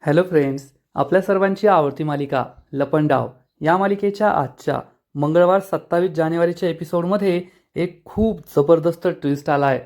Hello friends, आपल्या सर्वांची आवडती मालिका लपंडाव या मालिकेच्या आजच्या मंगळवार 27 जानेवारीच्या एपिसोडमध्ये एक खूप जबरदस्त ट्विस्ट आला आहे.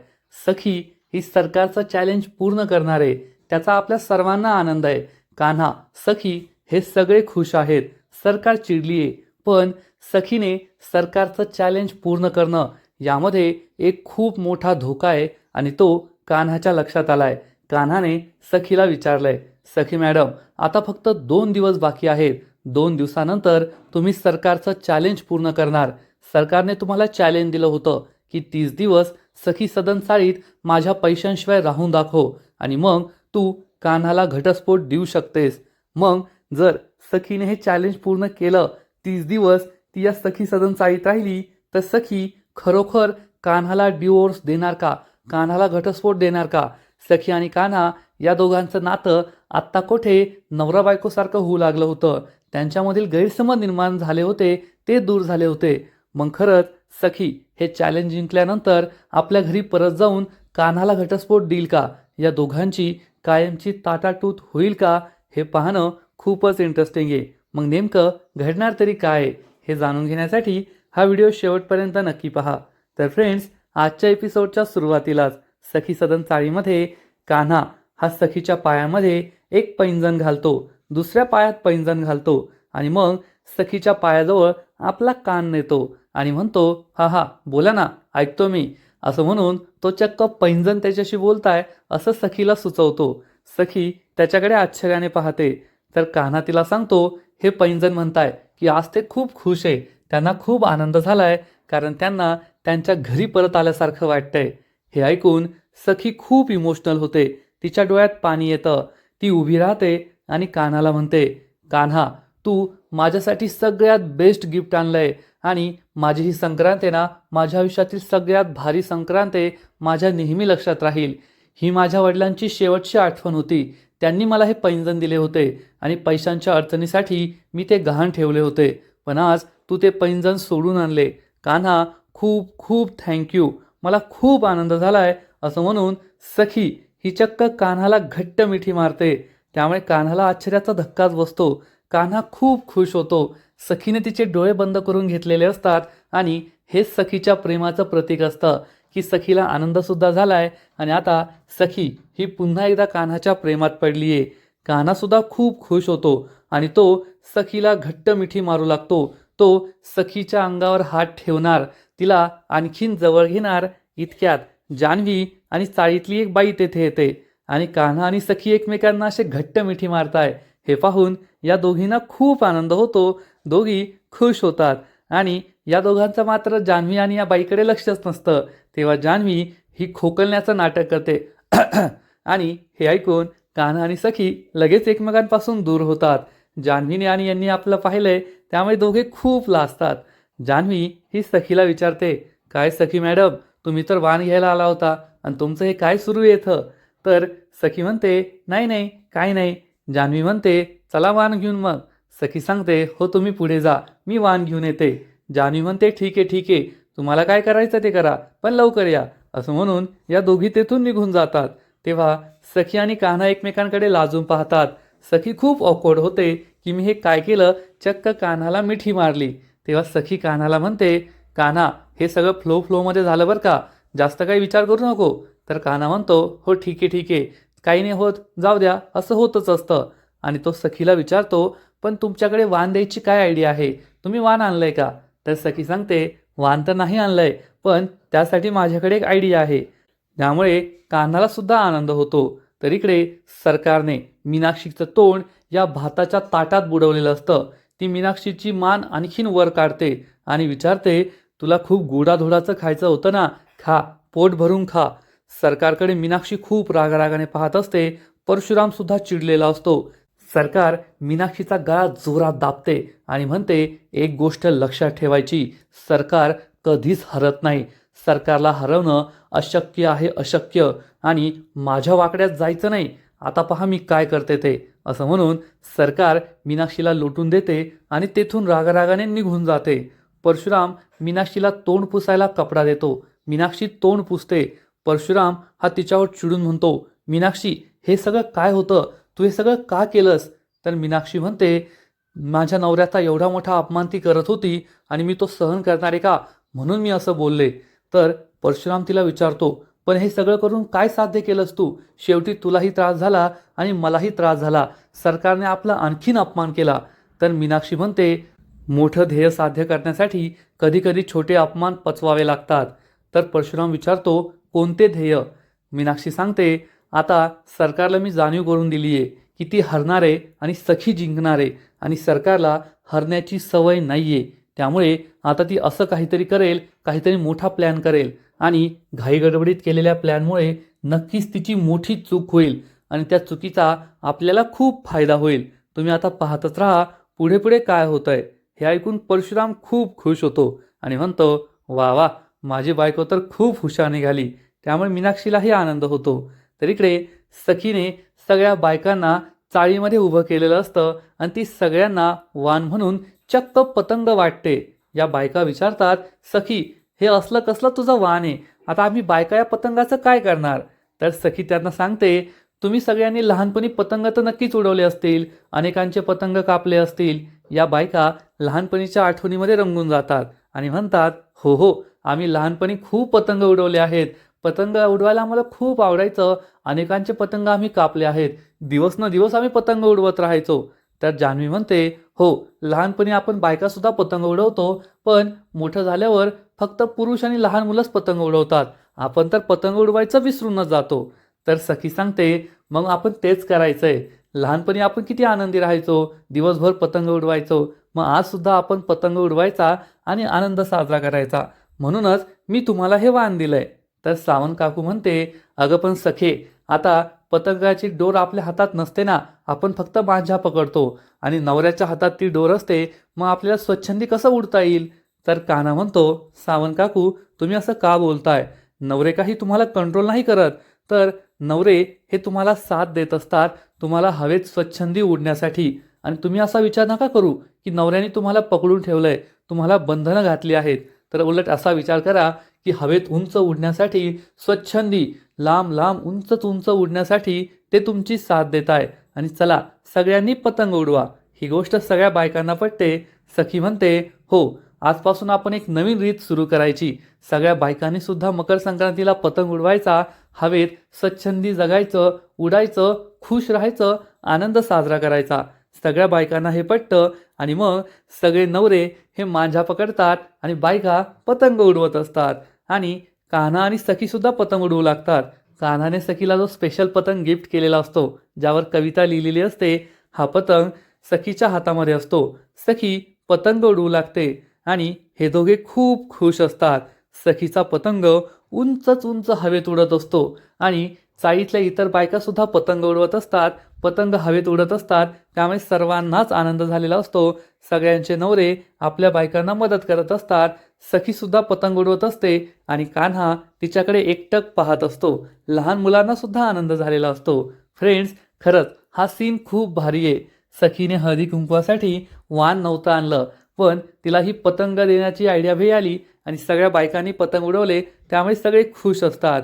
सखी ही सरकारचं चॅलेंज पूर्ण करणार आहे. त्याचा आपल्या सर्वांना आनंद आहे. कान्हा, सखी हे सगळे खुश आहेत. सरकार चिडली आहे, पण सखीने सरकारचं चॅलेंज पूर्ण करणं यामध्ये एक खूप मोठा धोका आहे आणि तो कान्हाच्या लक्षात आला आहे. कान्हाने सखीला विचारलंय, सखी मॅडम, आता फक्त 2 दिवस बाकी आहेत. 2 दिवसानंतर तुम्ही सरकारचं चॅलेंज पूर्ण करणार. सरकारने तुम्हाला चॅलेंज दिलं होतं की 30 दिवस सखी सदन चाळीत माझ्या पैशांशिवाय राहून दाखव आणि मग तू कान्हाला घटस्फोट देऊ शकतेस. मग जर सखीने हे चॅलेंज पूर्ण केलं, 30 दिवस ती या सखी सदन चाळीत राहिली, तर सखी खरोखर कान्हाला डिवोर्स देणार का? कान्हाला घटस्फोट देणार का? सखी आणि कान्हा या दोघांचं नातं आत्ता कुठे नवरा बायकोसारखं होऊ लागलं होतं. त्यांच्यामधील गैरसमज निर्माण झाले होते, ते दूर झाले होते. मग खरंच सखी हे चॅलेंज जिंकल्यानंतर आपल्या घरी परत जाऊन कान्हाला घटस्फोट देईल का? या दोघांची कायमची ताटातूट होईल का? हे पाहणं खूपच इंटरेस्टिंग आहे. मग नेमकं घडणार तरी काय हे जाणून घेण्यासाठी हा व्हिडिओ शेवटपर्यंत नक्की पहा. तर फ्रेंड्स, आजच्या एपिसोडच्या सुरुवातीलाच सखी सदन चाळीमध्ये कान्हा हा सखीच्या पायामध्ये एक पैंजण घालतो, दुसऱ्या पायात पैंजण घालतो आणि मग सखीच्या पायाजवळ आपला कान नेतो आणि म्हणतो, हा हा बोला ना, ऐकतो मी, असं म्हणून तो चक्क पैंजण त्याच्याशी बोलताय असं सखीला सुचवतो. सखी त्याच्याकडे आश्चर्याने पाहते. तर कान्हा तिला सांगतो, हे पैंजण म्हणताय की आज ते खूप खुश आहे. त्यांना खूप आनंद झालाय, कारण त्यांना त्यांच्या घरी परत आल्यासारखं वाटतंय. हे ऐकून सखी खूप इमोशनल होते. तिच्या डोळ्यात पाणी येतं. ती उभी राहते आणि कान्हाला म्हणते, कान्हा, तू माझ्यासाठी सगळ्यात बेस्ट गिफ्ट आणलंय आणि माझी ही संक्रांत आहे ना, माझ्या आयुष्यातील सगळ्यात भारी संक्रांत आहे. माझ्या नेहमी लक्षात राहील. ही माझ्या वडिलांची शेवटची आठवण होती. त्यांनी मला हे पैंजण दिले होते आणि पैशांच्या अडचणीसाठी मी ते गहाण ठेवले होते. पण आज तू ते पैंजण सोडून आणले. कान्हा, खूप खूप थँक्यू. मला खूप आनंद झालाय, असं म्हणून सखी ही चक्क कान्हाला घट्ट मिठी मारते. त्यामुळे कान्हाला आश्चर्याचा धक्काच बसतो. कान्हा खूप खुश होतो. सखीने तिचे डोळे बंद करून घेतलेले असतात आणि हेच सखीच्या प्रेमाचं प्रतीक असतं की सखीला आनंदसुद्धा झालाय आणि आता सखी ही पुन्हा एकदा कान्हाच्या प्रेमात पडली आहे. कान्हासुद्धा खूप खुश होतो आणि तो सखीला घट्ट मिठी मारू लागतो. तो सखीच्या अंगावर हात ठेवणार, तिला आणखीन जवळ घेणार. इतक्यात जान्हवी आणि चाळीतली एक बाई तेथे येते आणि कान्हा आणि सखी एकमेकांना असे घट्ट मिठी मारताय. हे पाहून या दोघींना खूप आनंद होतो. दोघी खुश होतात आणि या दोघांचं मात्र जान्हवी आणि या बाईकडे लक्षच नसतं. तेव्हा जान्हवी ही खोकलण्याचं नाटक करते आणि हे ऐकून कान्हा आणि सखी लगेच एकमेकांपासून दूर होतात. जान्हवीने आणि यांनी आपलं पाहिलंय, त्यामुळे दोघे खूप लाजतात. जान्हवी ही सखीला विचारते, काय सखी मॅडम, तुम्ही तर वाण घ्यायला आला होता आणि तुमचं हे काय सुरू येतं? तर सखी म्हणते, नाही नाही, काय नाही. जान्हवी म्हणते, चला वाण घेऊन मग. सखी सांगते, हो तुम्ही पुढे जा, मी वाण घेऊन येते. जान्हवी म्हणते, ठीक आहे ठीक आहे, तुम्हाला काय करायचं ते करा, पण लवकर या, असं म्हणून या दोघी तेथून निघून जातात. तेव्हा सखी आणि कान्हा एकमेकांकडे लाजून पाहतात. सखी खूप ऑकवर्ड होते की मी हे काय केलं, चक्क कान्हाला मिठी मारली. तेव्हा सखी कान्हाला म्हणते, कान्हा, हे सगळं फ्लोमध्ये झालं बरं का, जास्त काही विचार करू नको. तर कान्हा म्हणतो, हो ठीक आहे ठीक आहे, काही नाही होत, जाऊ द्या, असं होतच असतं. आणि तो सखीला विचारतो, पण तुमच्याकडे वाण द्यायची काय आयडिया आहे? तुम्ही वाण आणलंय का? तर सखी सांगते, वाण तर नाही आणलंय, पण त्यासाठी माझ्याकडे एक आयडिया आहे. त्यामुळे कान्हाला सुद्धा आनंद होतो. तर इकडे सरकारने मीनाक्षीचं तोंड या भाताच्या ताटात बुडवलेलं असतं. ती मीनाक्षीची मान आणखीन वर काढते आणि विचारते, तुला खूप गोडाधोडाचं खायचं होतं ना, खा, पोट भरून खा. सरकारकडे मीनाक्षी खूप रागारागाने पाहत असते. परशुराम सुद्धा चिडलेला असतो. सरकार मीनाक्षीचा गळा जोरात दाबते आणि म्हणते, एक गोष्ट लक्षात ठेवायची, सरकार कधीच हरत नाही. सरकारला हरवणं अशक्य आहे, अशक्य, आणि माझ्या वाकड्यात जायचं नाही. आता पहा मी काय करते ते, असं म्हणून सरकार मीनाक्षीला लोटून देते आणि तेथून रागारागाने निघून जाते. परशुराम मीनाक्षीला तोंड पुसायला कपडा देतो. मीनाक्षी तोंड पुसते. परशुराम हा तिच्यावर चिडून म्हणतो, मीनाक्षी, हे सगळं काय होतं? तू हे सगळं का केलंस? तर मीनाक्षी म्हणते, माझ्या नवऱ्याचा एवढा मोठा अपमान ती करत होती आणि मी तो सहन करणार आहे का, म्हणून मी असं बोलले. तर परशुराम तिला विचारतो, पण हे सगळं करून काय साध्य केलंस तू? शेवटी तुलाही त्रास झाला आणि मलाही त्रास झाला. सरकारने आपला आणखीन अपमान केला. तर मीनाक्षी म्हणते, मोठं ध्येय साध्य करण्यासाठी कधीकधी छोटे अपमान पचवावे लागतात. तर परशुराम विचारतो, कोणते ध्येय? मीनाक्षी सांगते, आता सरकारला मी जाणीव करून दिली आहे की ती हरणारे आणि सखी जिंकणारे आणि सरकारला हरण्याची सवय नाही आहे. त्यामुळे आता ती असं काहीतरी करेल, काहीतरी मोठा प्लॅन करेल आणि घाईगडबडीत केलेल्या प्लॅनमुळे नक्कीच तिची मोठी चूक होईल आणि त्या चुकीचा आपल्याला खूप फायदा होईल. तुम्ही आता पाहतच राहा पुढे पुढे काय होतंय. हे ऐकून परशुराम खूप खुश होतो आणि म्हणतो, वा वा, माझी बायको तर खूप हुशार निघाली. त्यामुळे मीनाक्षीलाही आनंद होतो. तर इकडे सखीने सगळ्या बायकांना चाळीमध्ये उभं केलेलं असतं आणि ती सगळ्यांना वाण म्हणून चक्क पतंग वाटते. या बायका विचारतात, सखी हे असलं कसलं तुझं वाण आहे, आता आम्ही बायका या पतंगाचं काय करणार? तर सखी त्यांना सांगते, तुम्ही सगळ्यांनी लहानपणी पतंग तर नक्कीच उडवले असतील, अनेकांचे पतंग कापले असतील. या बायका लहानपणीच्या आठवणीमध्ये रंगून जातात आणि म्हणतात, हो हो, आम्ही लहानपणी खूप पतंग उडवले आहेत. पतंग उडवायला आम्हाला खूप आवडायचं. अनेकांचे पतंग आम्ही कापले आहेत. दिवस न दिवस आम्ही पतंग उडवत राहायचो. तर जान्हवी म्हणते, हो, लहानपणी आपण बायकासुद्धा पतंग उडवतो, पण मोठं झाल्यावर फक्त पुरुष आणि लहान मुलंच पतंग उडवतात. आपण तर पतंग उडवायचं विसरूनच जातो. तर सखी सांगते, मग आपण तेच करायचंय. लहानपणी आपण किती आनंदी राहायचो, दिवसभर पतंग उडवायचो. मग आज सुद्धा आपण पतंग उडवायचा आणि आनंद साजरा करायचा. म्हणूनच मी तुम्हाला हे वाण दिलंय. तर सावंत काकू म्हणते, अगं पण सखे, आता पतंगाची डोर आपल्या हातात नसते ना, आपण फक्त मांजा पकडतो आणि नवऱ्याच्या हातात ती डोर असते. मग आपल्याला स्वच्छंदी कसं उडता येईल? तर कान्हा म्हणतो, सावंत काकू तुम्ही असं का बोलताय? नवरे काही तुम्हाला कंट्रोल नाही करत, तर नवरे हे तुम्हाला साथ देत असतात तुम्हाला हवेत स्वच्छंदी उडण्यासाठी. आणि तुम्ही असा विचार नका करू की नवऱ्याने तुम्हाला पकडून ठेवलंय, तुम्हाला बंधनं घातली आहेत. तर उलट असा विचार करा की हवेत उंच उडण्यासाठी, स्वच्छंदी लांब लांब उंच उंच उडण्यासाठी ते तुमची साथ देत आहे. आणि चला सगळ्यांनी पतंग उडवा. ही गोष्ट सगळ्या बायकांना पटते. सखी म्हणते, हो, आजपासून आपण एक नवीन रीत सुरू करायची. सगळ्या बायकांनी सुद्धा मकर संक्रांतीला पतंग उडवायचा, हवेत स्वच्छंदी जगायचं, उडायचं, खुश राहायचं, आनंद साजरा करायचा. सगळ्या बायकांना हे पटतं आणि मग सगळे नवरे हे मांजा पकडतात आणि बायका पतंग उडवत असतात. आणि कान्हा आणि सखीसुद्धा पतंग उडवू लागतात. कान्हाने सखीला जो स्पेशल पतंग गिफ्ट केलेला असतो, ज्यावर कविता लिहिलेली असते, हा पतंग सखीच्या हातामध्ये असतो. सखी पतंग उडवू लागते आणि हे दोघे खूप खुश असतात. सखीचा पतंग उंचच उंच हवेत उडत असतो आणि चाळीतल्या इतर बायकासुद्धा पतंग उडवत असतात, पतंग हवेत उडत असतात. त्यामुळे सर्वांनाच आनंद झालेला असतो. सगळ्यांचे नवरे आपल्या बायकांना मदत करत असतात. सखीसुद्धा पतंग उडवत असते आणि कान्हा तिच्याकडे एकटक पाहत असतो. लहान मुलांना सुद्धा आनंद झालेला असतो. फ्रेंड्स, खरंच हा सीन खूप भारी आहे. सखीने हळदी कुंकवासाठी वाण नव्हतं आणलं, पण तिला ही पतंग देण्याची आयडिया मिळाली आणि सगळ्या बायकांनी पतंग उडवले. त्यामुळे सगळे खुश असतात.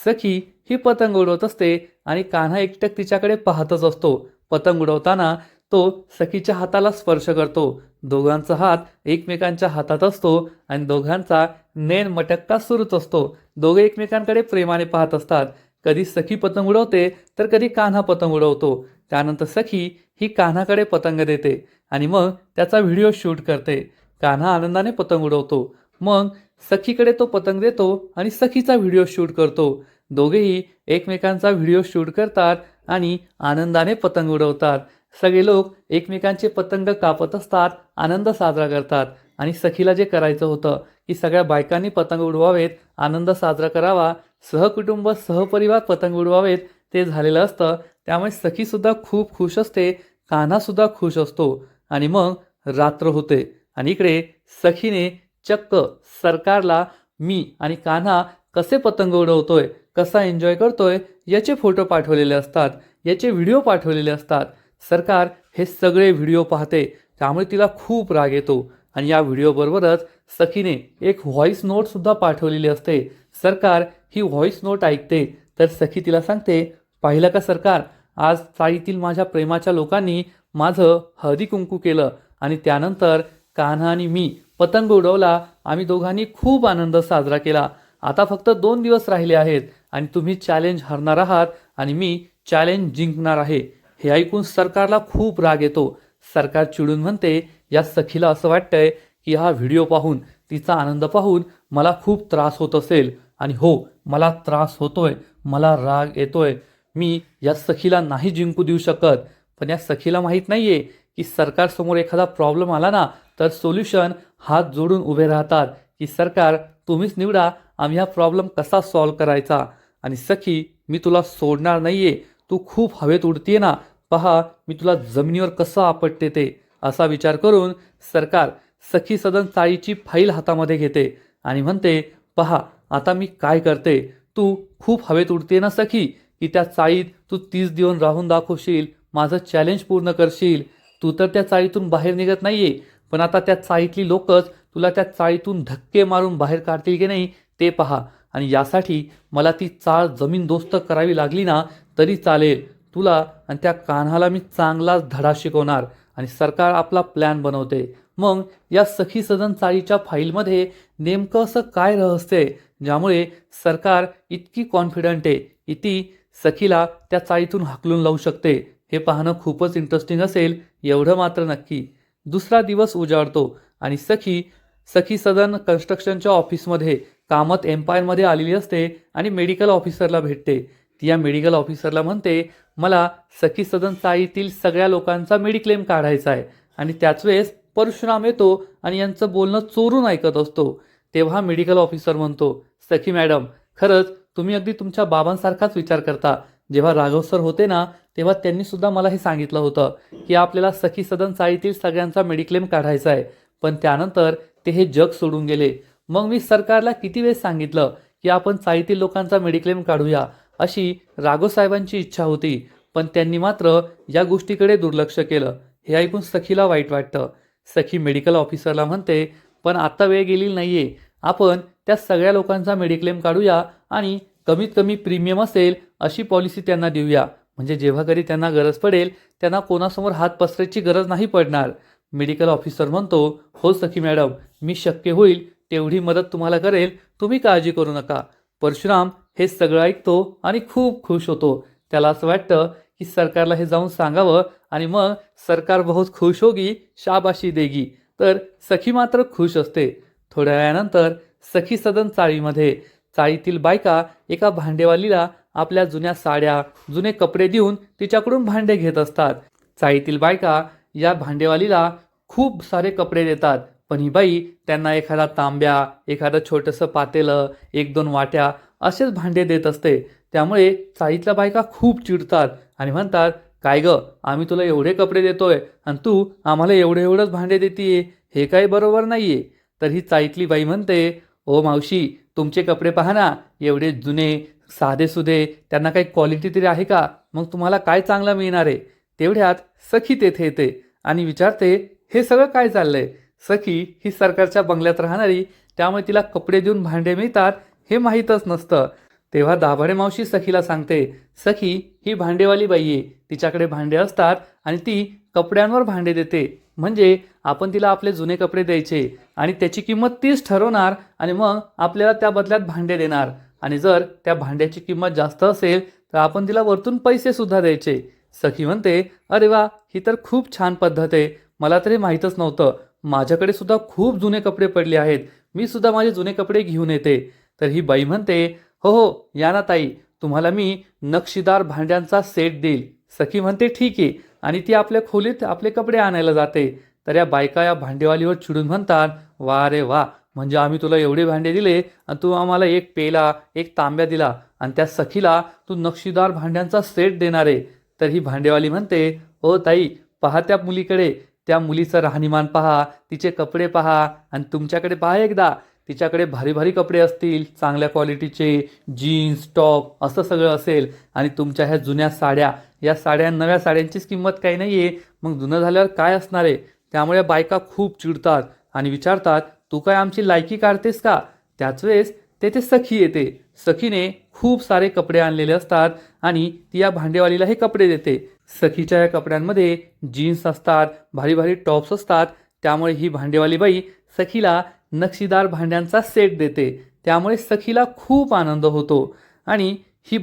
सखी ही पतंग उडवत असते आणि कान्हा एकटक तिच्याकडे पाहतच असतो. पतंग उडवताना तो सखीच्या हाताला स्पर्श करतो. दोघांचा हात एकमेकांच्या हातात असतो आणि दोघांचा नेण मटक्का सुरूच असतो. दोघे एकमेकांकडे प्रेमाने पाहत असतात. कधी सखी पतंग उडवते तर कधी कान्हा पतंग उडवतो. त्यानंतर सखी ही कान्हाकडे पतंग देते आणि मग त्याचा व्हिडिओ शूट करते. कान्हा आनंदाने पतंग उडवतो. मग सखीकडे तो पतंग देतो आणि सखीचा व्हिडिओ शूट करतो. दोघेही एकमेकांचा व्हिडिओ शूट करतात आणि आनंदाने पतंग उडवतात. सगळे लोक एकमेकांचे पतंग कापत असतात, आनंद साजरा करतात. आणि सखीला जे करायचं होतं की सगळ्या बायकांनी पतंग उडवावेत, आनंद साजरा करावा, सहकुटुंब सहपरिवार पतंग उडवावेत, ते झालेलं असतं. त्यामुळे सखीसुद्धा खूप खुश असते, कान्हासुद्धा खुश असतो. आणि मग रात्र होते आणि इकडे सखीने चक्क सरकारला मी आणि कान्हा कसे पतंग उडवतोय, कसा एन्जॉय करतोय याचे फोटो पाठवलेले असतात, याचे व्हिडिओ पाठवलेले असतात. सरकार हे सगळे व्हिडिओ पाहते. त्यामुळे तिला खूप राग येतो आणि या व्हिडिओबरोबरच सखीने एक व्हॉइस नोटसुद्धा पाठवलेली असते. सरकार ही व्हॉइस नोट ऐकते. तर सखी तिला सांगते, पाहिलं का सरकार, आज चाळीतील माझ्या प्रेमाच्या लोकांनी माझं हळदी कुंकू केलं आणि त्यानंतर कान्हा आणि मी पतंग उडवला. आम्ही दोघांनी खूप आनंद साजरा केला. आता फक्त 2 दिवस राहिले आहेत आणि तुम्ही चॅलेंज हरणार आहात आणि मी चॅलेंज जिंकणार आहे. हे ऐकून सरकारला खूप राग येतो. सरकार चिडून म्हणते, या सखीला असं वाटतंय की हा व्हिडिओ पाहून, तिचा आनंद पाहून मला खूप त्रास होत असेल. आणि हो, मला त्रास होतोय, मला राग येतोय. मी या सखीला नाही जिंकू देऊ शकत. पण या सखीला माहीत नाहीये की सरकारसमोर एखादा प्रॉब्लेम आला ना, तर सोल्युशन हात जोडून उभे राहतात की सरकार तुम्हीच निवडा, आम्ही हा प्रॉब्लेम कसा सॉल्व्ह करायचा. आणि सखी, मी तुला सोडणार नाहीये. तू खूप हवेत उडतीये ना, पहा मी तुला जमिनीवर कसं आपटते ते. असा विचार करून सरकार सखी सदन चाळीची फाईल हातामध्ये घेते आणि म्हणते, पहा आता मी काय करते. तू खूप हवेत उडते ना सखी, की त्या चाळीत तू 30 दिवस राहून दाखवशील, माझं चॅलेंज पूर्ण करशील. तू तर त्या चाळीतून बाहेर निघत नाहीये, पण आता त्या चाळीतली लोकच तुला त्या चाळीतून धक्के मारून बाहेर काढतील की नाही ते पहा. आणि यासाठी मला ती चाळ जमीनदोस्त करावी लागली ना तरी चालेल. तुला आणि त्या कान्हाला मी चांगलाच धडा शिकवणार. आणि सरकार आपला प्लॅन बनवते. मग या सखी सदन चाळीच्या फाईलमध्ये नेमकं असं काय रहस्य आहे ज्यामुळे सरकार इतकी कॉन्फिडंट आहे की ती सखीला त्या चाळीतून हाकलून लावू शकते. हे पाहणं खूपच इंटरेस्टिंग असेल, एवढं मात्र नक्की. दुसरा दिवस उजाडतो आणि सखी सखी सदन कन्स्ट्रक्शनच्या ऑफिसमध्ये कामत एम्पायरमध्ये आलेली असते आणि मेडिकल ऑफिसरला भेटते. ती या मेडिकल ऑफिसरला म्हणते, मला सखी सदन चाळीतील सगळ्या लोकांचा मेडिक्लेम काढायचा आहे. आणि त्याच वेळेस परशुराम येतो आणि यांचं बोलणं चोरून ऐकत असतो. तेव्हा मेडिकल ऑफिसर म्हणतो, सखी मॅडम, खरंच तुम्ही अगदी तुमच्या बाबांसारखाच विचार करता. जेव्हा राघव सर होते ना, तेव्हा त्यांनी सुद्धा मला हे सांगितलं होतं की आपल्याला सखी सदन चाळीतील सगळ्यांचा मेडिक्लेम काढायचा आहे. पण त्यानंतर ते हे जग सोडून गेले. मग मी सरकारला किती वेळेस सांगितलं की आपण चाळीतील लोकांचा मेडिक्लेम काढूया, अशी राघव साहेबांची इच्छा होती. पण त्यांनी मात्र या गोष्टीकडे दुर्लक्ष केलं. हे ऐकून सखीला वाईट वाटतं. सखी मेडिकल ऑफिसरला म्हणते, पण आता वेळ गेलेली नाहीये. आपण त्या सगळ्या लोकांचा मेडिक्लेम काढूया आणि कमीत कमी प्रीमियम असेल अशी पॉलिसी त्यांना देऊया. म्हणजे जेव्हा कधी त्यांना गरज पडेल त्यांना कोणासमोर हात पसरायची गरज नाही पडणार. मेडिकल ऑफिसर म्हणतो, हो सखी मॅडम, मी शक्य होईल तेवढी मदत तुम्हाला करेल, तुम्ही काळजी करू नका. परशुराम हे सगळं ऐकतो आणि खूप खुश होतो. त्याला असं वाटतं की सरकारला हे जाऊन सांगावं आणि मग सरकार बहुत खुश होगी, शाबाशी देगी. तर सखी मात्र खुश असते. थोड्या वेळानंतर सखी सदन चाळीमध्ये चाळीतील बायका एका भांडेवालीला आपल्या जुन्या साड्या, जुने कपडे देऊन तिच्याकडून भांडे घेत असतात. चाळीतील बायका या भांडेवालीला खूप सारे कपडे देतात, पण ही बाई त्यांना एखादा तांब्या, एखादं छोटंसं पातेलं, 1-2 वाट्या असेच भांडे देत असते. त्यामुळे चाळीतल्या बायका खूप चिडतात आणि म्हणतात, काय गं, आम्ही तुला एवढे कपडे देतोय आणि तू आम्हाला एवढंच भांडे देतीये, हे काही बरोबर नाहीये. तर ही चाळीतली बाई म्हणते, ओ मावशी, तुमचे कपडे पहा ना, एवढे जुने, साधेसुधे, त्यांना काही क्वालिटी तरी आहे का? मग तुम्हाला काय चांगलं मिळणार आहे? तेवढ्यात सखी तेथे येते आणि विचारते, हे सगळं काय चाललंय? सखी ही सरकारच्या बंगल्यात राहणारी, त्यामुळे तिला कपडे देऊन भांडे मिळतात हे माहीतच नसतं. तेव्हा दाभाडे मावशी सखीला सांगते, सखी ही भांडेवाली बाई आहे, तिच्याकडे भांडे असतात आणि ती कपड्यांवर भांडे देते. म्हणजे आपण तिला आपले जुने कपडे द्यायचे आणि त्याची किंमत तीच ठरवणार आणि मग आपल्याला त्या बदल्यात भांडे देणार. आणि जर त्या भांड्याची किंमत जास्त असेल तर आपण तिला वरतून पैसे सुद्धा द्यायचे. सखी म्हणते, अरे वा, ही तर खूप छान पद्धत आहे, मला तरी माहीतच नव्हतं. माझ्याकडे सुद्धा खूप जुने कपडे पडले आहेत, मी सुद्धा माझे जुने कपडे घेऊन येते. तर ही बाई म्हणते, हो हो, या ना ताई, तुम्हाला मी नक्षीदार भांड्यांचा सेट देईल. सखी म्हणते, ठीक आहे. आणि ती आपल्या खोलीत आपले कपडे आणायला जाते. तर या बायका या भांडेवालीवर चिडून म्हणतात, वा रे वा, म्हणजे आम्ही तुला एवढे भांडे दिले आणि तू आम्हाला एक पेला, एक तांब्या दिला आणि त्या सखीला तू नक्षीदार भांड्यांचा सेट देणार आहे. तर ही भांडेवाली म्हणते, ओ ताई, पहा त्या मुलीकडे, त्या मुलीचं राहणीमान पहा, तिचे कपडे पहा आणि तुमच्याकडे पहा एकदा. तिच्याकडे भारी भारी कपडे असतील, चांगल्या क्वालिटीचे, जीन्स, टॉप असं सगळं असेल. आणि तुमच्या ह्या जुन्या साड्या, या साड्या नव्या साड्यांचीच किंमत काही नाही आहे, मग जुनं झाल्यावर काय असणार आहे? त्यामुळे बायका खूप चिडतात आणि विचारतात, तू काय आमची लायकी काढतेस का? त्याच वेळेस तेथे सखी येते. सखीने खूप सारे कपडे आणलेले असतात आणि ती या भांडेवालीला हे कपडे देते. सखीच्या या कपड्यांमध्ये जीन्स असतात, भारी भारी टॉप्स असतात. त्यामुळे ही भांडेवाली बाई सखीला नक्षीदार भांड्यांचा सेट देते. त्यामुळे सखीला खूप आनंद होतो आणि ही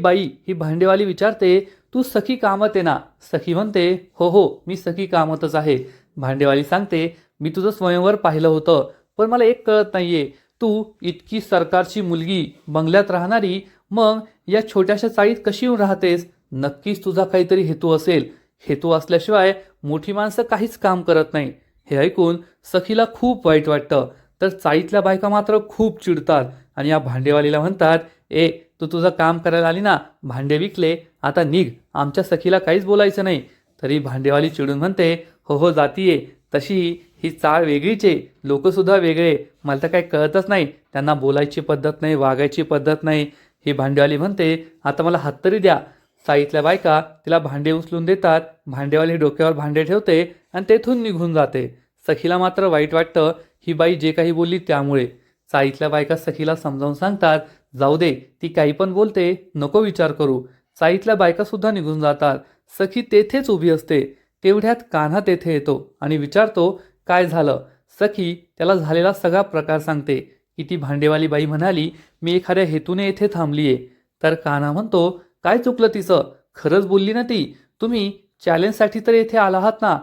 भांडेवाली विचारते, तू सखी कामत आहे ना? सखी म्हणते, हो हो, मी सखी कामतच आहे. भांडेवाली सांगते, मी तुझं स्वयंवर पाहिलं होतं, पण मला एक कळत नाहीये, तू इतकी सरकारची मुलगी, बंगल्यात राहणारी, मग या छोट्याशा चाळीत कशी येऊन राहतेस? नक्कीच तुझा काहीतरी हेतू असेल. हेतू असल्याशिवाय मोठी माणसं काहीच काम करत नाही. हे ऐकून सखीला खूप वाईट वाटतं. तर चाळीतल्या बायका मात्र खूप चिडतात आणि या भांडेवालीला म्हणतात, ए, तू तुझं काम करायला आली ना, भांडे विकले, आता निघ, आमच्या सखीला काहीच बोलायचं नाही. तरी भांडेवाली चिडून म्हणते, हो हो, जातीये. तशी ही चाळ वेगळीच आहे, लोकंसुद्धा वेगळे, मला तर काही कळतच नाही, त्यांना बोलायची पद्धत नाही, वागायची पद्धत नाही. ही भांडेवाली म्हणते, आता मला हात तरी द्या. चाळीतल्या बायका तिला भांडे उचलून देतात. भांडेवाली डोक्यावर भांडे ठेवते आणि तेथून निघून जाते. सखीला मात्र वाईट वाटतं, ही बाई जे काही बोलली त्यामुळे. चाळीतल्या बायका सखीला समजावून सांगतात, जाऊ दे, ती काही पण बोलते, नको विचार करू. चाळीतल्या बायकासुद्धा निघून जातात. सखी तेथेच उभी असते. तेवढ्यात कान्हा तेथे येतो आणि विचारतो, काय झालं? सखी त्याला झालेला सगळा प्रकार सांगते की ती भांडेवाली बाई म्हणाली, मी एखाद्या हेतूने येथे थांबलीये. तर कान्हा म्हणतो, काय चुकलं तिचं? खरंच बोलली ना ती. तुम्ही चॅलेंजसाठी तर येथे आला आहात ना?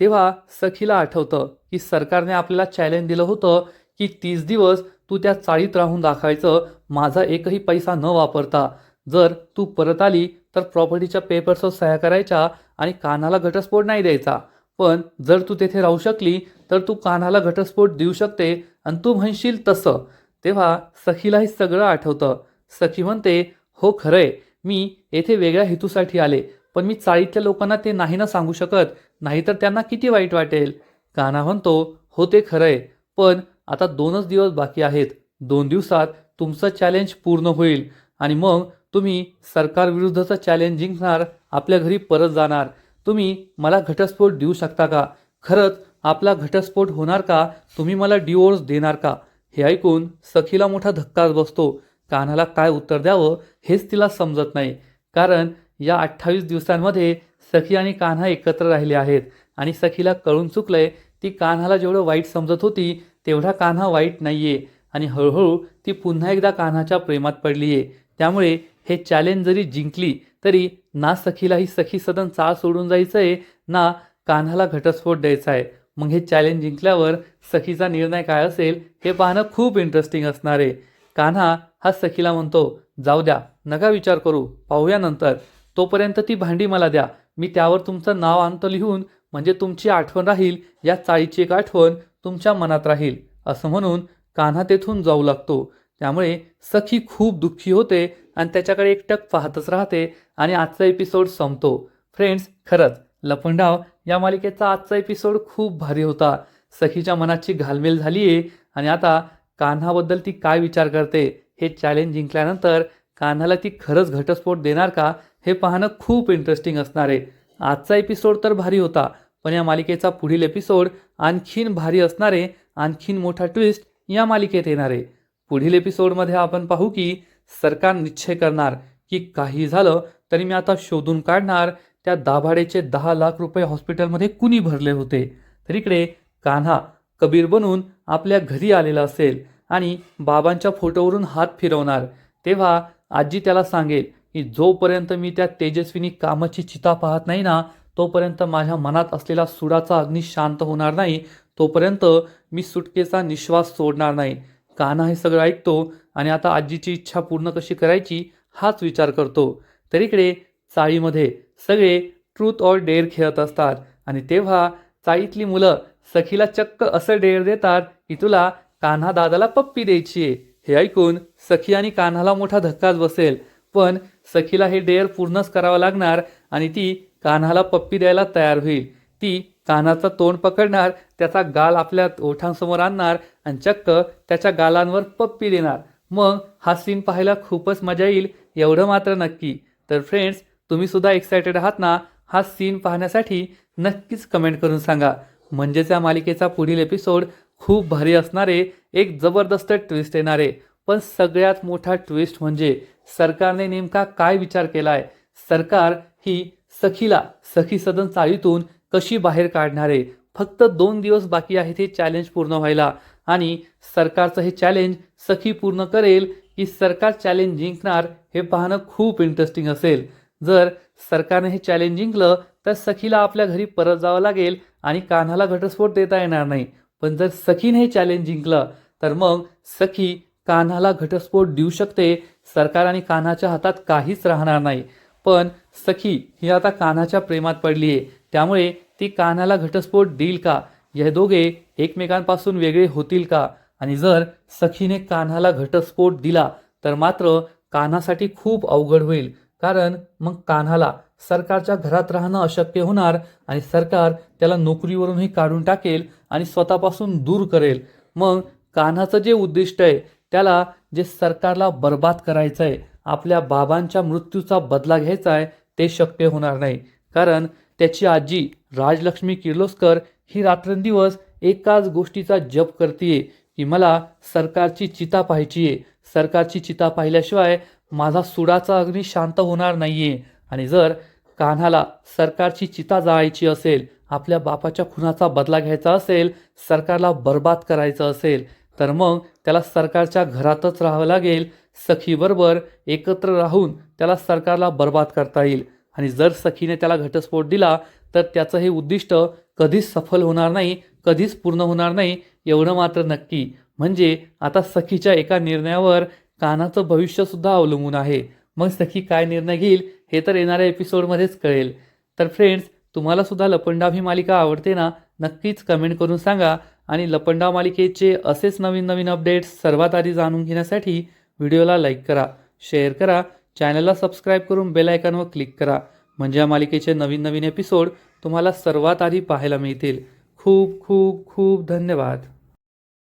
तेव्हा सखीला आठवतं की सरकारने आपल्याला चॅलेंज दिलं होतं की 30 दिवस तू त्या चाळीत राहून दाखवायचं, माझा एकही पैसा न वापरता. जर तू परत आली तर प्रॉपर्टीच्या पेपर्सवर सह्या करायच्या आणि कान्हाला घटस्फोट नाही द्यायचा. पण जर तू तेथे राहू शकली तर तू कान्हाला घटस्फोट देऊ शकते आणि तू म्हणशील तसं. तेव्हा सखीला हे सगळं आठवतं. सखी म्हणते, हो खरंय, मी येथे वेगळ्या हेतूसाठी आले, पण मी चाळीतल्या लोकांना ते नाही ना सांगू शकत, नाहीतर त्यांना किती वाईट वाटेल. कान्हा म्हणतो, हो ते खरंय, पण आता 2च दिवस बाकी आहेत. 2 दिवसात तुमचं चॅलेंज पूर्ण होईल आणि मग तुम्ही सरकारविरुद्धचं चॅलेंज जिंकणार, आपल्या घरी परत जाणार. तुम्ही मला घटस्फोट देऊ शकता का? खरंच आपला घटस्फोट होणार का? तुम्ही मला डिवोर्स देणार का? हे ऐकून सखीला मोठा धक्काच बसतो. कान्हाला काय उत्तर द्यावं हेच तिला समजत नाही. कारण या 28 दिवसांमध्ये सखी आणि कान्हा एकत्र राहिले आहेत आणि सखीला कळून चुकलंय, ती कान्हाला जेवढं वाईट समजत होती तेवढा कान्हा वाईट नाहीये आणि हळूहळू ती पुन्हा एकदा कान्हाच्या प्रेमात पडलीये. त्यामुळे हे चॅलेंज जरी जिंकली तरी ना सखीला ही सखी सदन चाळ सोडून जायचंय, ना कान्हाला घटस्फोट द्यायचा आहे. मग हे चॅलेंज जिंकल्यावर सखीचा निर्णय काय असेल हे पाहणं खूप इंटरेस्टिंग असणार आहे. कान्हा हा सखीला म्हणतो, जाऊ द्या, नका विचार करू, पाहूया नंतर. तोपर्यंत ती भांडी मला द्या, मी त्यावर तुमचं नाव आणतो लिहून, म्हणजे तुमची आठवण राहील, या चाळीची एक आठवण तुमच्या मनात राहील. असं म्हणून कान्हा तेथून जाऊ लागतो. त्यामुळे सखी खूप दुःखी होते आणि त्याच्याकडे एकटक पाहतच राहते आणि आजचा एपिसोड संपतो. फ्रेंड्स, खरंच लपंडाव या मालिकेचा आजचा एपिसोड खूप भारी होता. सखीच्या मनाची घालमेल झाली आहे आणि आता कान्हाबद्दल ती काय विचार करते, हे चॅलेंज जिंकल्यानंतर कान्हाला ती खरंच घटस्फोट देणार का, हे पाहणं खूप इंटरेस्टिंग असणार आहे. आजचा एपिसोड तर भारी होता, पण या मालिकेचा पुढील एपिसोड आणखीन भारी असणार आहे. आणखीन मोठा ट्विस्ट या मालिकेत येणार आहे. पुढील एपिसोडमध्ये आपण पाहू की सरकार निश्चय करणार की काही झालं तरी मी आता शोधून काढणार त्या दाभाडेचे 10 लाख रुपये हॉस्पिटलमध्ये कुणी भरले होते. तर इकडे कान्हा कबीर बनून आपल्या घरी आलेला असेल आणि बाबांच्या फोटोवरून हात फिरवणार. तेव्हा आजी त्याला सांगेल की जोपर्यंत मी त्या तेजस्विनी कामाची चिता पाहत नाही ना, तोपर्यंत माझ्या मनात असलेला सुडाचा अग्नी शांत होणार नाही, तोपर्यंत मी सुटकेचा निश्वास सोडणार नाही. कान्हा हे सगळं ऐकतो आणि आता आजीची इच्छा पूर्ण कशी करायची हाच विचार करतो. तर इकडे चाळीमध्ये सगळे ट्रूथ ऑर डेअर खेळत असतात आणि तेव्हा चाळीतली मुलं सखीला चक्क असं डेअर देतात की तुला कान्हा दादाला पप्पी द्यायची आहे. हे ऐकून सखी आणि कान्हाला मोठा धक्काच बसेल, पण सखीला हे डेअर पूर्णच करावं लागणार आणि ती कान्हाला पप्पी द्यायला तयार होईल. ती कान्हाचं तोंड पकडणार, त्याचा गाल आपल्या ओठांसमोर आणणार आणि चक्क त्याच्या गालांवर पप्पी देणार. मग हा सीन पाहायला खूपच मजा येईल, एवढं मात्र नक्की. तर फ्रेंड्स, तुम्ही सुद्धा एक्सायटेड आहात ना हा सीन पाहण्यासाठी? नक्कीच कमेंट करून सांगा. म्हणजेच या मालिकेचा पुढील एपिसोड खूप भारी असणारे, एक जबरदस्त ट्विस्ट येणारे. पण सगळ्यात मोठा ट्विस्ट म्हणजे सरकारने नेमका काय विचार केलाय, सरकार ही सखीला सखी सदन चाळीतून कशी बाहेर काढणार आहे. फक्त 2 दिवस बाकी आहेत हे चॅलेंज पूर्ण व्हायला आणि सरकारचं हे चॅलेंज सखी पूर्ण करेल की सरकार चॅलेंज जिंकणार हे पाहणं खूप इंटरेस्टिंग असेल. जर सरकारने हे चॅलेंज जिंकलं तर सखीला आपल्या घरी परत जावं लागेल आणि कान्हाला घटस्फोट देता येणार नाही. पण जर सखीने हे चॅलेंज जिंकलं तर मग सखी कान्हाला घटस्फोट देऊ शकते. सरकार आणि कान्हाच्या हातात काहीच राहणार नाही. पण सखी ही आता कान्हाच्या प्रेमात पडली आहे, त्यामुळे ती कान्हाला घटस्फोट देईल का? हे दोघे एकमेकांपासून वेगळे होतील का? आणि जर सखीने कान्हाला घटस्फोट दिला तर मात्र कान्हासाठी खूप अवघड होईल, कारण मग कान्हाला सरकारच्या घरात राहणं अशक्य होणार आणि सरकार त्याला नोकरीवरूनही काढून टाकेल आणि स्वतःपासून दूर करेल. मग कान्हाचं जे उद्दिष्ट आहे, त्याला जे सरकारला बर्बाद करायचं आहे, आपल्या बाबांच्या मृत्यूचा बदला घ्यायचा आहे, ते शक्य होणार नाही. कारण त्याची आजी राजलक्ष्मी किर्लोस्कर ही रात्रंदिवस एकाच गोष्टीचा जप करतीये की मला सरकारची चिता पाहायची आहे. सरकारची चिता पाहिल्याशिवाय माझा सुडाचा अग्नी शांत होणार नाहीये. आणि जर कान्हाला सरकारची चिता जाळायची असेल, आपल्या बापाच्या खुनाचा बदला घ्यायचा असेल, सरकारला बर्बाद करायचं असेल, तर मग त्याला सरकारच्या घरातच राहावं लागेल. सखीबरोबर एकत्र राहून त्याला सरकारला बर्बाद करता येईल. आणि जर सखीने त्याला घटस्फोट दिला तर त्याचं हे उद्दिष्ट कधीच सफल होणार नाही, कधीच पूर्ण होणार नाही, एवढं मात्र नक्की. म्हणजे आता सखीच्या एका निर्णयावर कान्हाचं भविष्यसुद्धा अवलंबून आहे. मग सखी काय निर्णय घेईल हे तर येणाऱ्या एपिसोडमध्येच कळेल. तर फ्रेंड्स, तुम्हाला सुद्धा लपंडाव ही मालिका आवडते ना? नक्कीच कमेंट करून सांगा. आणि लपंडाव मालिकेचे असेच नवीन नवीन अपडेट्स सर्वात आधी जाणून घेण्यासाठी व्हिडिओला लाईक करा, शेअर करा, चॅनलला सबस्क्राईब करून बेल आयकॉनवर क्लिक करा. म्हणजे या मालिकेचे नवीन नवीन एपिसोड तुम्हाला सर्वात आधी पाहायला मिळतील. खूप खूप खूप धन्यवाद.